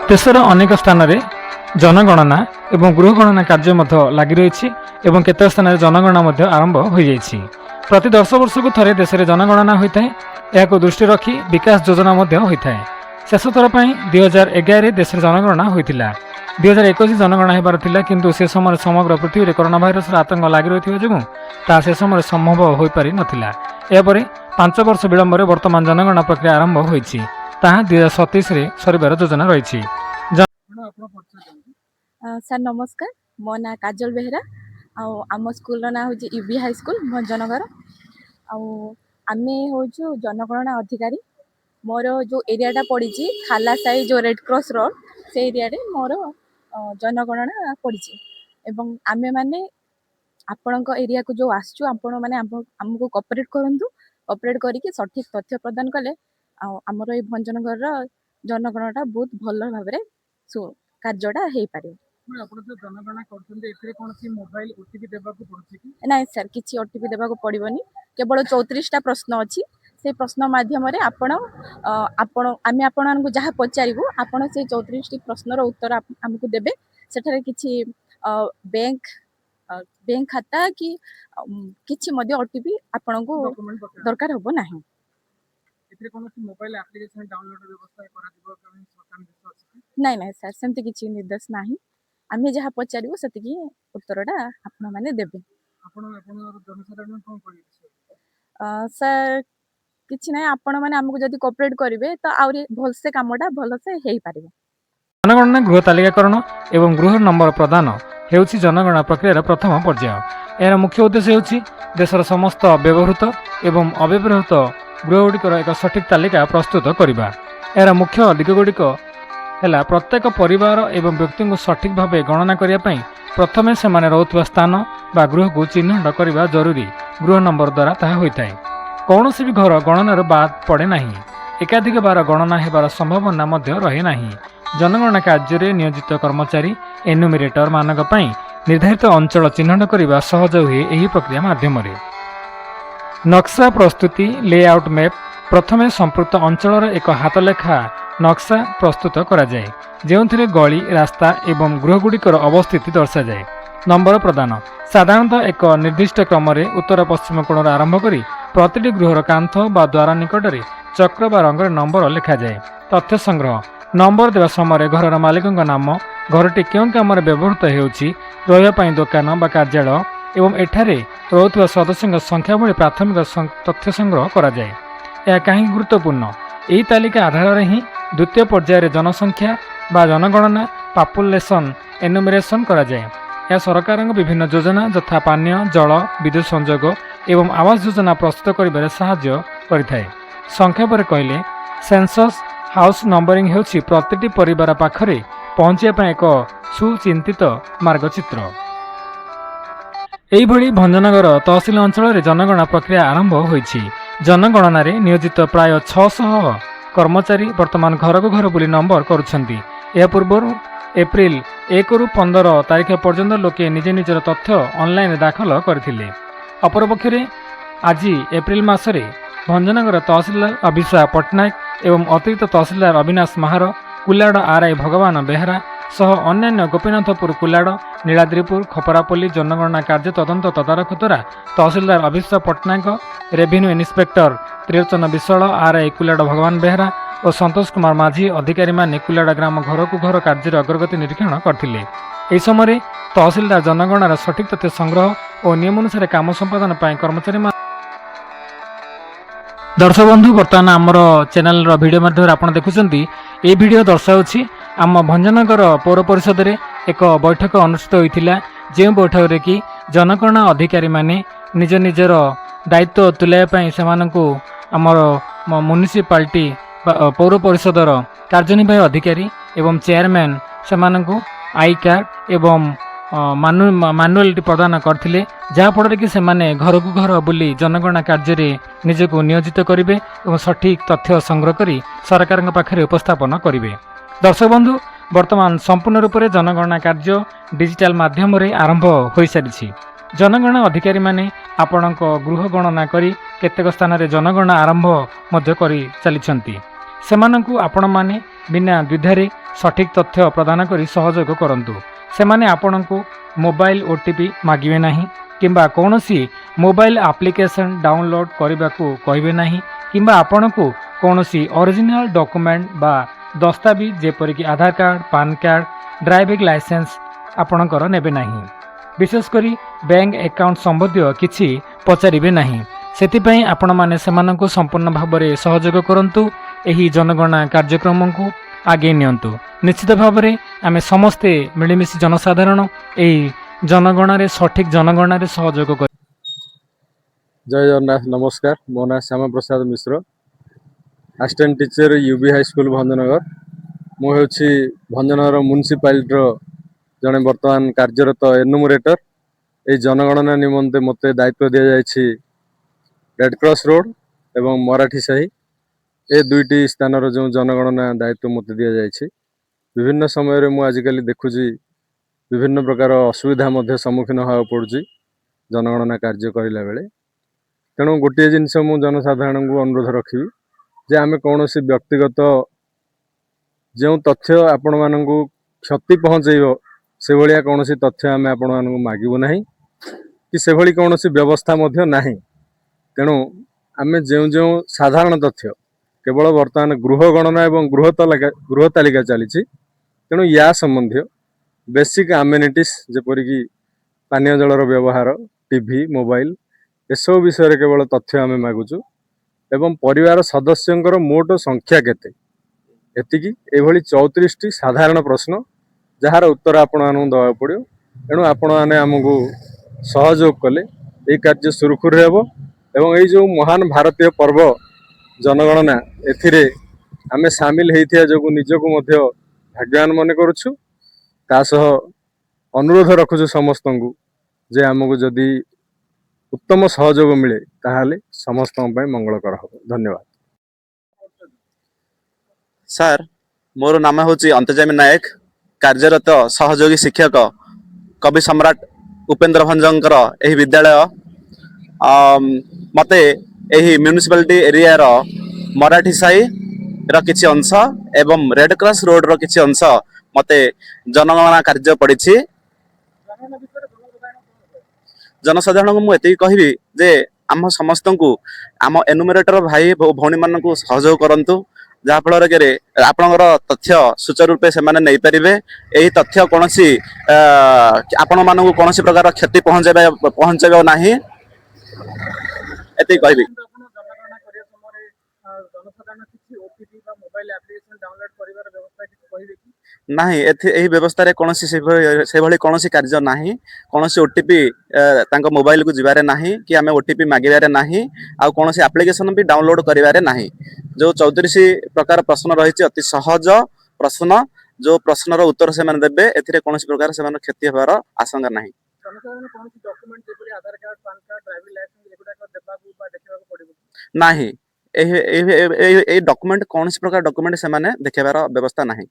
देशर अनेक स्थान में जनगणना एवं गृहगणना कार्य लगी रही और केत स्थान में जनगणना आरंभ हो जाइए। प्रति 10 वर्ष को थे देश में जनगणना होता है। यह दृष्टि रखी विकास योजना होता है। शेष थर पर 2011 देश में जनगणना होता 2021 जनगणना होबार थिला किंतु से समय समग्र पृथ्वी में कोरोना भाइरस आतंक लगी रही जो से समय संभव हो पारि नथिला। यापर 5 वर्ष विलंब वर्तमान जनगणना प्रक्रिया आरंभ होती 2027 सरिबार योजना रही। सर नमस्कार, मो ना काजल बेहरा आम स्कूल ना हूँ यूबी हाई स्कूल भंजनगर। आमे हूँ जनगणना अधिकारी। मोर जो एरियाटा पड़ी खाला साई जो रेड क्रॉस रोड से एरिया मोर जनगणना पड़ी एवं आमे माने आपण एरिया को जो आसचु आपण माने हमको कोऑपरेट करंतु। कोऑपरेट करके सठिक तथ्य प्रदान कले आमर ये भंजनगर जनगणना बहुत भल भाव कार्यटा हो पारे। ना सर किसी ओटीपी देवाक पड़ोनी, केवल 34टा प्रश्न अच्छी से प्रश्न माध्यम आपण आमे आपन जहाँ पचारू आपण से 34टी प्रश्नर उत्तर आमको देबे। सेठारे किछि बैंक खाता कि किछि मध्य ओटीपी आपण को दरकार होबो नाही। नहीं नहीं सर सेमती किछि निर्देश नाही। आमे जहाँ पचारू से उत्तरटा आपण माने देबे। सर किछि नाही, आपण माने हमको जदि कोऑपरेट करिवे तो आउरी भल से कामटा भल से हेई पारिबो। जनगणना गृह तालिकाकरण एवं गृह नंबर प्रदान हेउछि जनगणना प्रक्रियार प्रथम पर्याय। यार मुख्य उद्देश्य हेउछि देशर समस्त व्यवहृत एवं अव्यवहृत गृहगुड़िकर एक सठिक तालिका प्रस्तुत करबा। यार मुख्य दिगगुड़िक है प्रत्येक परिवार एवं व्यक्ति को सठिक भाव गणना करने प्रथमे से रोथुवा स्थान बा गृह को चिन्हट करने जरूरी गृह नंबर द्वारा ताहा होता है। कौन भी घर गणनार बाद पड़े नहीं, एकाधिक बार गणना होबार संभावना रहे नहीं। जनगणना कार्य नियोजित कर्मचारी एनुमिरेटर मानक पई निर्धारित अंचल चिन्हट करने सहज हुए यही प्रक्रिया माध्यम। नक्शा प्रस्तुति लेआउट मैप प्रथमे संपृक्त अंचलर एक हाथलेखा नक्शा प्रस्तुत करा जाए, जेउथिरे गली रास्ता एवं गृहगुड़िकर अवस्थिति दर्शा जाए। नंबर प्रदान साधारणतः एक निर्दिष्ट क्रम उत्तर पश्चिम कोण आरंभ करी प्रतिटी गृहर कांथ बा द्वार निकट में चक्र बा रंग नंबर लिखा जाए। तथ्य संग्रह नंबर देवा समय घर मालिक नाम, घरटी क्यों काम व्यवहृत होउछि, रहिबा पई दुकान बा कार्यालय एवं एठारे रहुथुवा सदस्यों संख्या भली प्राथमिक तथ्य संग्रह करा जाए। यह कहीं गुरुत्वपूर्ण, यही तालिका आधार ही द्वितीय पर्यायर जनसंख्या बा जनगणना पॉपुलेशन एनुमरेशन करा जाए। यह सरकार विभिन्न योजना यथा पानीय जल विद्युत संजोग एवं आवास योजना प्रस्तुत करिबारे सहाय्य करिथाए। संक्षेप कहले सेंसस हाउस नंबरिंग हेउछि प्रतिटी परिवार पाखरे पहुंचिया पय एक सुचिंतित मार्गचित्र। एहिभଳି भंजनगर तहसिल अंचल जनगणना प्रक्रिया आरंभ होइछि। जनगणना नियोजित प्राय 600 कर्मचारी वर्तमान घर को घर बुली नंबर करुछंती। यह पूर्व एप्रिल 1 रु 15 तारीख पर्यंत लोके निज निजर तथ्य ऑनलाइन दाखल करथिले। अपरपक्षे आज एप्रिल मासरे भंजनगर तहसिलदार अभिषा पट्टनायक एवं अतिरिक्त तहसिलदार अविनाश महार, कुलाड़ आरआई भगवान बेहरा सह अन्य गोपीनाथपुर, कुलाड़, नीलाद्रीपुर, खपरापल्ली जनगणना कार्य तदंत तदारख द्वारा tahsildar Abhisha Patnaik, revenue inspector Trilochan Biswal, RI Kulad Bhagwan Behera और संतोष कुमार माझी अधिकारी माने कुलाड़ ग्राम घर को घर कार्य अग्रगति निरीक्षण करते। यह समय तहसिलदार जनगणनार सठिक तथ्य संग्रह और नियम अनुसार काम संपादन पर कर्मचारी। दर्शक बंधु बर्तमान आमर चैनल वीडियो माध्यम आप देखुंत ये वीडियो दर्शाऊँ आम भंजनगर पौर परिषद रे एक बैठक अनुष्ठित होता, जो बैठक रे कि जनगणना अधिकारी माने निज निजर दायित्व तुलाइवाई से आमर म्युनिसिपालिटी पौर परिषदर कार्यनिर्वाही अधिकारी एवं चेयरमैन से आई कार्ड एवं मानुआलिटी प्रदान करथिले, जहाँफल कि सेमाने घर को घर बुली जनगणना कार्य निजको नियोजित करेंगे और सठिक तथ्य संग्रह करी सरकार पाखे उपस्थापन करेंगे। दर्शक बंधु वर्तमान संपूर्ण रूप से जनगणना कार्य डिजिटल माध्यम आरंभ हो सारी। जनगणना अधिकारी माने आपण गृह गणना करी केतेक स्थान रे जनगणना आरंभ मध्य करी चलिछंती। सेमानंकु आपण माने बिना द्विधारे ସଠିକ୍ ତଥ୍ୟ ପ୍ରଦାନ କରି ସହଯୋଗ କରନ୍ତୁ। ସେମାନେ ଆପଣଙ୍କୁ ମୋବାଇଲ ଓଟିପି ମାଗିବେ ନାହିଁ କିମ୍ବା କୌଣସି ମୋବାଇଲ ଆପ୍ଲିକେସନ୍ ଡାଉନଲୋଡ୍ କରିବାକୁ କହିବେ ନାହିଁ କିମ୍ବା ଆପଣଙ୍କୁ କୌଣସି ଅରିଜିନାଲ ଡକୁମେଣ୍ଟ ବା ଦସ୍ତାବିଜ ଯେପରିକି Aadhaar card, PAN card, driving licence ଆପଣଙ୍କର ନେବେ ନାହିଁ। ବିଶେଷ କରି ବ୍ୟାଙ୍କ ଆକାଉଣ୍ଟ ସମ୍ବନ୍ଧୀୟ କିଛି ପଚାରିବେ ନାହିଁ। ସେଥିପାଇଁ ଆପଣମାନେ ସେମାନଙ୍କୁ ସମ୍ପୂର୍ଣ୍ଣ ଭାବରେ ସହଯୋଗ କରନ୍ତୁ। ଏହି ଜନଗଣନା କାର୍ଯ୍ୟକ୍ରମକୁ ଆଗେଇ ନିଅନ୍ତୁ। ନିଶ୍ଚିତ ଭାବରେ ଆମେ ସମସ୍ତେ ମିଳିମିଶି ଜନସାଧାରଣ ଏହି ଜନଗଣନାରେ ସଠିକ୍ ଜନଗଣନାରେ ସହଯୋଗ କରି जय जगन्नाथ नमस्कार। मो ना Shyama Prasad Mishra, assistant teacher UB high school Bhanjanagar. मुझे भंजनगर म्युनिसिपालिटी जड़े बर्तमान कार्यरत एनुमरेटर। ये जनगणना निमंते मते दायित्व दि जाइए रेड क्रॉस रोड एवं मराठी साही ए दुईटी स्थान जो जनगणना दायित्व मत दि जाइए। विभिन्न समय मुझे आजिकल देखुची विभिन्न प्रकार असुविधा सम्मुखीन होगा पड़ुची जनगणना कार्य करला बेले। तेणु गोटे जिनस मु जनसाधारण को अनुरोध रखी जे आमे कौन सी व्यक्तिगत जो तथ्य आपण मानक क्षति पहुँचेब से भाया कौन सी तथ्य आम आपण मानक मागबू ना कि से भली कौन सी व्यवस्था ना। तेणु आमे जो साधारण तथ्य केवल वर्तमान गृह गणना एवं गृह तालिका चली। तेणु या संबंधी बेसिक आमेनिटीज जेपरिक पानीय जलर व्यवहार, टीवी, मोबाइल एसबू विषय केवल तथ्य आम मागुचु एवं परिवार सदस्यंकर मोट संख्या केते एतिकी एभली 34 टी साधारण प्रश्न जार उत्तर आपण मानू दवा पड़ो। तेणु आपण मैंने आमको सहयोग कले ये कार्य सुरखुर हेबो एवं ये जो महान भारतीय पर्व जनगणना एथिरे आमे सामिल होइथिया जो निजको मध्य भाग्यवान मन करुछु। तासह अनुरोध रखुछु समस्त को जे आमको जदि उत्तम सहयोग मिले ताहले समस्त मंगलकर हो। धन्यवाद। सर मोर नाम हूँ अंतजामी नायक, कार्यरत सहयोगी शिक्षक कवि सम्राट उपेन्द्र भंजंकर एही विद्यालय। मते एही म्युनिसिपालिटी एरिया रो मराठी साही रो किछि अंश एवं रेड क्रॉस रोड रो किछि अंश मते जनगणना कार्य पड़िछि। जनसाधारण को मुझे कहबी जे आम समस्त को आम एनुमरेटर भाई भौणी मान सहयोग करंतु जहाँ फल आपणकर तथ्य सुचारू रूपे से नहीं पारे। यही तथ्य कौन सी आपण मानक कौन प्रकार क्षति पहुँचे ना एति कहबी। नहीं यही व्यवस्था रे कौन से भली कौन कार्य नहीं, कौन ओटीपी मोबाइल को जीवारे नहीं कि आम ओटीपी मागिबारे नहीं, आ कौन एप्लिकेशन भी डाउनलोड करिवारे नहीं। जो 34 प्रकार प्रश्न रही अति सहज प्रश्न, जो प्रश्न उत्तर से देवे एथिरे कौन प्रकार से क्षति होबार आशंका नहीं। नहीं डॉक्यूमेंट कौन प्रकार डॉक्यूमेंट से देखेबार व्यवस्था नहीं।